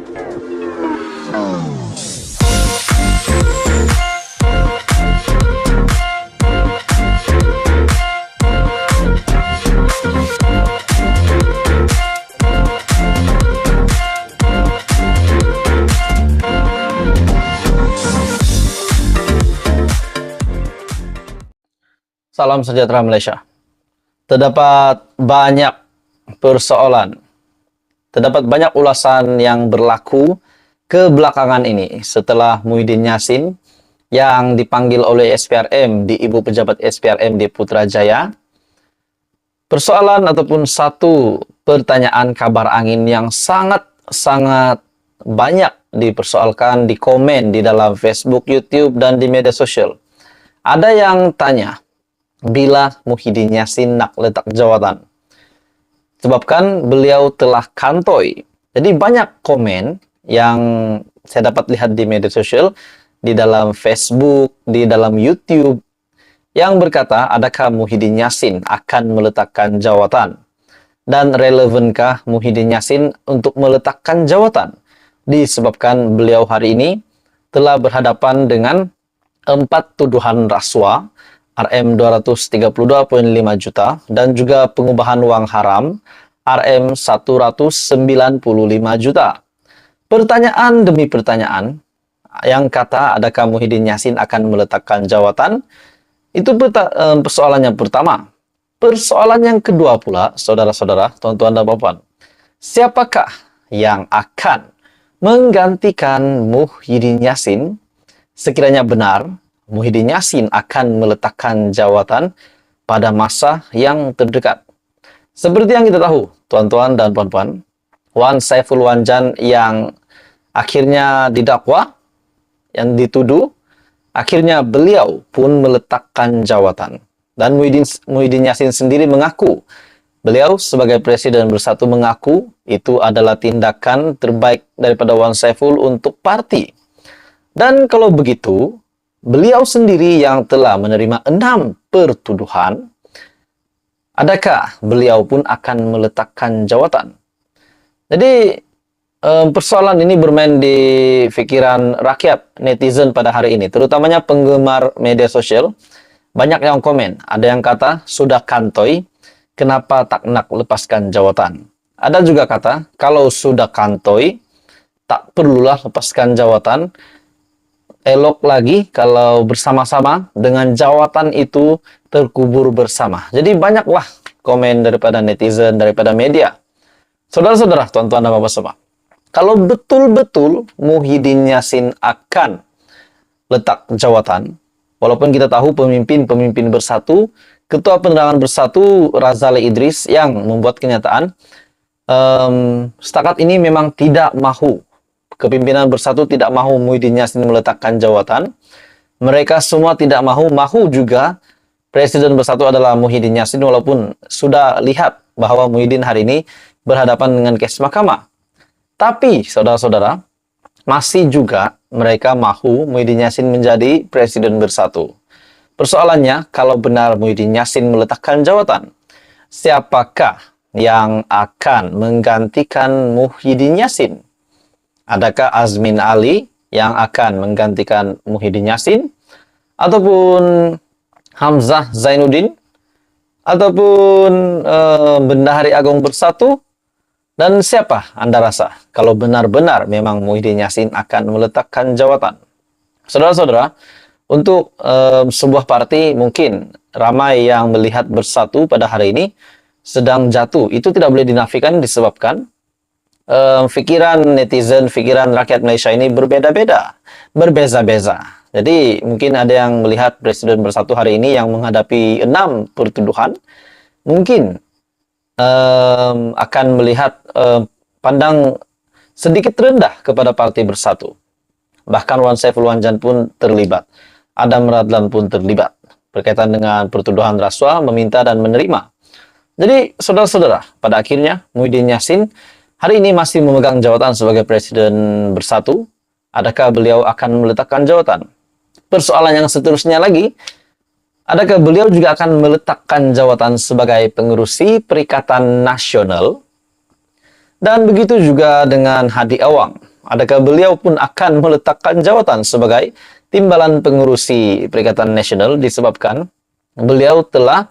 Salam sejahtera Malaysia. Terdapat banyak persoalan, terdapat banyak ulasan yang berlaku kebelakangan ini setelah Muhyiddin Yassin yang dipanggil oleh SPRM di Ibu Pejabat SPRM di Putrajaya. Persoalan ataupun satu pertanyaan kabar angin yang sangat banyak dipersoalkan, di komen di dalam Facebook, YouTube, dan di media sosial. Ada yang tanya, bila Muhyiddin Yassin nak letak jawatan? Sebabkan beliau telah kantoi. Jadi banyak komen yang saya dapat lihat di media sosial, di dalam Facebook, di dalam YouTube, yang berkata, adakah Muhyiddin Yassin akan meletakkan jawatan? Dan relevankah Muhyiddin Yassin untuk meletakkan jawatan? Disebabkan beliau hari ini telah berhadapan dengan 4 tuduhan rasuah, RM 232.5 juta, dan juga pengubahan wang haram RM 195 juta. Pertanyaan demi pertanyaan yang kata adakah Muhyiddin Yassin akan meletakkan jawatan, itu persoalan yang pertama. Persoalan yang kedua pula, saudara-saudara, tuan-tuan dan puan-puan, siapakah yang akan menggantikan Muhyiddin Yassin sekiranya benar Muhyiddin Yassin akan meletakkan jawatan pada masa yang terdekat? Seperti yang kita tahu, tuan-tuan dan puan-puan, Wan Saiful Wanjan yang akhirnya didakwa, yang dituduh, akhirnya beliau pun meletakkan jawatan. Dan Muhyiddin Yassin sendiri mengaku, beliau sebagai Presiden Bersatu mengaku itu adalah tindakan terbaik daripada Wan Saiful untuk parti. Dan kalau begitu, beliau sendiri yang telah menerima 6 pertuduhan, adakah beliau pun akan meletakkan jawatan? Jadi, persoalan ini bermain di fikiran rakyat netizen pada hari ini, terutamanya penggemar media sosial. Banyak yang komen, ada yang kata, sudah kantoi, kenapa tak nak lepaskan jawatan? Ada juga kata, kalau sudah kantoi, tak perlulah lepaskan jawatan, elok lagi kalau bersama-sama dengan jawatan itu terkubur bersama. Jadi banyaklah komen daripada netizen, daripada media. Saudara-saudara, tuan-tuan dan bapak semua, kalau betul-betul Muhyiddin Yassin akan letak jawatan, walaupun kita tahu pemimpin Bersatu, Ketua Penerangan Bersatu Razali Idris yang membuat kenyataan, setakat ini memang tidak mahu, kepimpinan Bersatu tidak mahu Muhyiddin Yassin meletakkan jawatan. Mereka semua tidak mahu juga Presiden Bersatu adalah Muhyiddin Yassin, walaupun sudah lihat bahwa Muhyiddin hari ini berhadapan dengan kes mahkamah. Tapi, saudara-saudara, masih juga mereka mahu Muhyiddin Yassin menjadi Presiden Bersatu. Persoalannya, kalau benar Muhyiddin Yassin meletakkan jawatan, siapakah yang akan menggantikan Muhyiddin Yassin? Adakah Azmin Ali yang akan menggantikan Muhyiddin Yassin? Ataupun Hamzah Zainuddin? Ataupun Bendahari Agung Bersatu? Dan siapa Anda rasa kalau benar-benar memang Muhyiddin Yassin akan meletakkan jawatan? Saudara-saudara, untuk sebuah parti mungkin ramai yang melihat Bersatu pada hari ini sedang jatuh. Itu tidak boleh dinafikan disebabkan pikiran netizen, pikiran rakyat Malaysia ini berbeza-beza. Jadi mungkin ada yang melihat Presiden Bersatu hari ini yang menghadapi 6 pertuduhan, mungkin akan melihat pandang sedikit rendah kepada Parti Bersatu. Bahkan Wan Saiful Wanjan pun terlibat, Adam Radlan pun terlibat berkaitan dengan pertuduhan rasuah, meminta dan menerima. Jadi saudara-saudara, pada akhirnya Muhyiddin Yassin hari ini masih memegang jawatan sebagai Presiden Bersatu. Adakah beliau akan meletakkan jawatan? Persoalan yang seterusnya lagi, adakah beliau juga akan meletakkan jawatan sebagai pengerusi Perikatan Nasional? Dan begitu juga dengan Hadi Awang. Adakah beliau pun akan meletakkan jawatan sebagai timbalan pengurusi Perikatan Nasional disebabkan beliau telah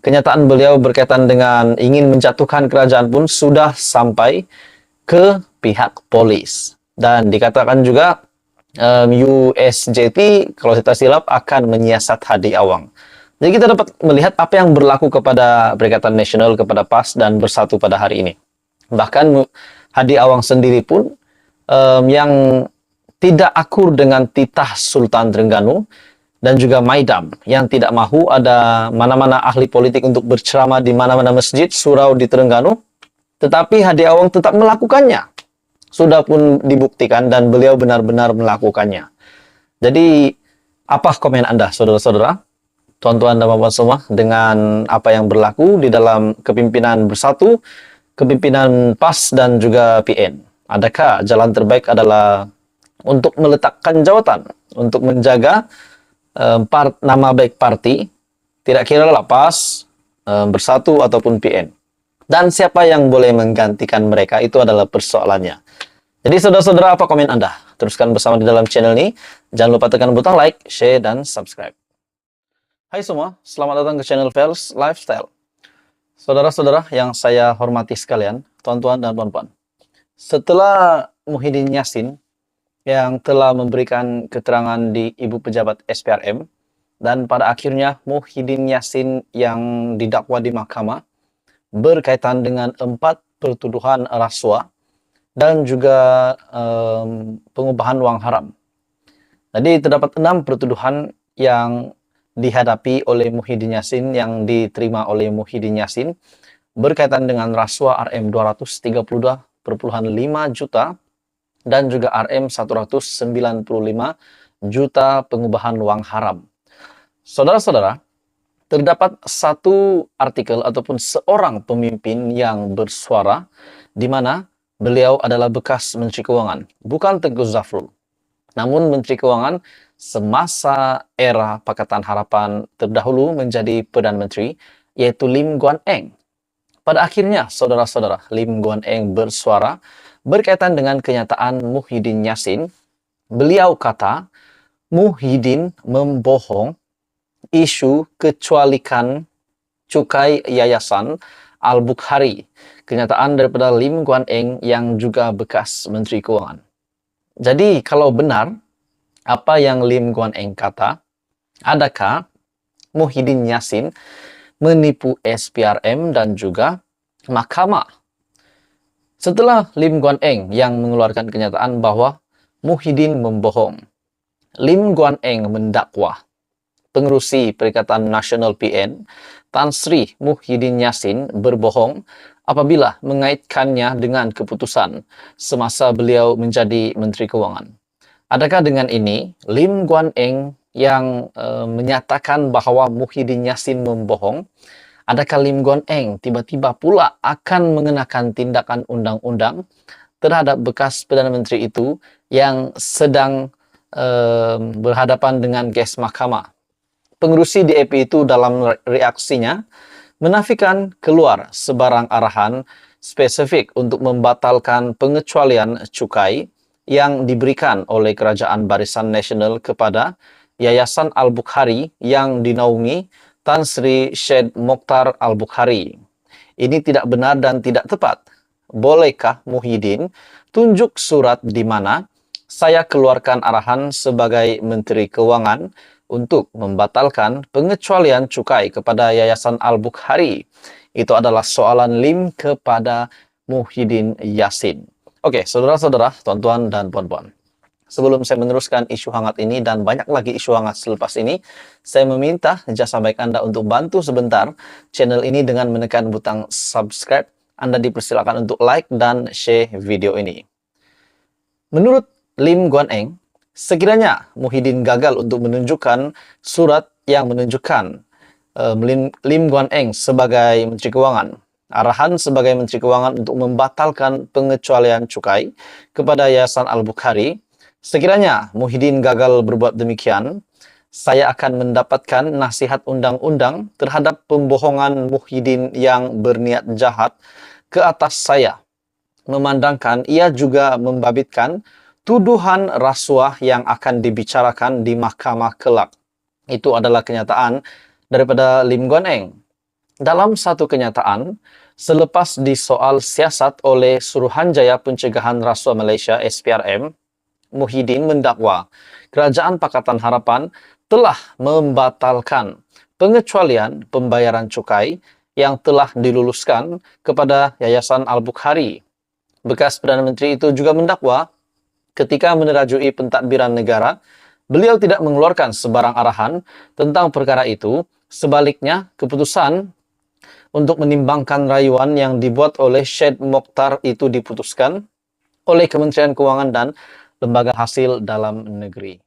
kenyataan beliau berkaitan dengan ingin menjatuhkan kerajaan pun sudah sampai ke pihak polis. Dan dikatakan juga USJT kalau tidak silap akan menyiasat Hadi Awang. Jadi kita dapat melihat apa yang berlaku kepada Perikatan Nasional, kepada PAS dan Bersatu pada hari ini. Bahkan Hadi Awang sendiri pun yang tidak akur dengan titah Sultan Trengganu dan juga Maidam yang tidak mahu ada mana-mana ahli politik untuk berceramah di mana-mana masjid, surau di Trengganu, tetapi Hadi Awang tetap melakukannya. Sudah pun dibuktikan dan beliau benar-benar melakukannya. Jadi, apa komen Anda, saudara-saudara, tuan-tuan dan bapak semua, dengan apa yang berlaku di dalam kepimpinan Bersatu, kepimpinan PAS dan juga PN? Adakah jalan terbaik adalah untuk meletakkan jawatan, untuk menjaga nama baik parti, tidak kira lah PAS, Bersatu ataupun PN. Dan siapa yang boleh menggantikan mereka itu adalah persoalannya. Jadi saudara-saudara, apa komen Anda? Teruskan bersama di dalam channel ini. Jangan lupa tekan butang like, share, dan subscribe. Hai semua, selamat datang ke channel Fels Lifestyle. Saudara-saudara yang saya hormati sekalian, tuan-tuan dan puan-puan. Setelah Muhyiddin Yassin yang telah memberikan keterangan di Ibu Pejabat SPRM, dan pada akhirnya Muhyiddin Yassin yang didakwa di mahkamah berkaitan dengan 4 pertuduhan rasuah dan juga pengubahan uang haram. Jadi terdapat 6 pertuduhan yang dihadapi oleh Muhyiddin Yassin, yang diterima oleh Muhyiddin Yassin berkaitan dengan rasuah RM 232,5 juta dan juga RM 195 juta pengubahan uang haram. Saudara-saudara, terdapat satu artikel ataupun seorang pemimpin yang bersuara di mana beliau adalah bekas Menteri Keuangan, bukan Tengku Zafrul, namun Menteri Keuangan semasa era Pakatan Harapan terdahulu menjadi Perdana Menteri, yaitu Lim Guan Eng. Pada akhirnya, saudara-saudara, Lim Guan Eng bersuara berkaitan dengan kenyataan Muhyiddin Yassin. Beliau kata, Muhyiddin membohong isu kecualikan cukai Yayasan Al-Bukhari. Kenyataan daripada Lim Guan Eng yang juga bekas Menteri Keuangan. Jadi kalau benar apa yang Lim Guan Eng kata, adakah Muhyiddin Yassin menipu SPRM dan juga mahkamah? Setelah Lim Guan Eng yang mengeluarkan kenyataan bahwa Muhyiddin membohong, Lim Guan Eng mendakwa pengurusi Perikatan Nasional PN, Tan Sri Muhyiddin Yassin berbohong apabila mengaitkannya dengan keputusan semasa beliau menjadi Menteri Keuangan. Adakah dengan ini Lim Guan Eng yang menyatakan bahwa Muhyiddin Yassin membohong, adakah Lim Guan Eng tiba-tiba pula akan mengenakan tindakan undang-undang terhadap bekas Perdana Menteri itu yang sedang berhadapan dengan kes mahkamah? Pengurusi DAP itu dalam reaksinya menafikan keluar sebarang arahan spesifik untuk membatalkan pengecualian cukai yang diberikan oleh Kerajaan Barisan Nasional kepada Yayasan Al-Bukhari yang dinaungi Tan Sri Syed Mokhtar Al-Bukhari. Ini tidak benar dan tidak tepat. Bolehkah Muhyiddin tunjuk surat di mana saya keluarkan arahan sebagai Menteri Keuangan untuk membatalkan pengecualian cukai kepada Yayasan Al-Bukhari? Itu adalah soalan Lim kepada Muhyiddin Yassin. Oke, saudara-saudara, tuan-tuan dan puan-puan. Sebelum saya meneruskan isu hangat ini dan banyak lagi isu hangat selepas ini, saya meminta jasa baik Anda untuk bantu sebentar channel ini dengan menekan butang subscribe. Anda dipersilakan untuk like dan share video ini. Menurut Lim Guan Eng, sekiranya Muhyiddin gagal untuk menunjukkan surat yang menunjukkan Lim Guan Eng sebagai Menteri Keuangan, arahan sebagai Menteri Keuangan untuk membatalkan pengecualian cukai kepada Yayasan Al-Bukhari, sekiranya Muhyiddin gagal berbuat demikian, saya akan mendapatkan nasihat undang-undang terhadap pembohongan Muhyiddin yang berniat jahat ke atas saya. memandangkan ia juga membabitkan tuduhan rasuah yang akan dibicarakan di mahkamah kelak. Itu adalah kenyataan daripada Lim Guan Eng. Dalam satu kenyataan, selepas disoal siasat oleh Suruhanjaya Pencegahan Rasuah Malaysia SPRM, Muhyiddin mendakwa Kerajaan Pakatan Harapan telah membatalkan pengecualian pembayaran cukai yang telah diluluskan kepada Yayasan Al-Bukhari. Bekas Perdana Menteri itu juga mendakwa ketika menerajui pentadbiran negara, beliau tidak mengeluarkan sebarang arahan tentang perkara itu. Sebaliknya, keputusan untuk menimbangkan rayuan yang dibuat oleh Syed Mokhtar itu diputuskan oleh Kementerian Keuangan dan Lembaga Hasil Dalam Negeri.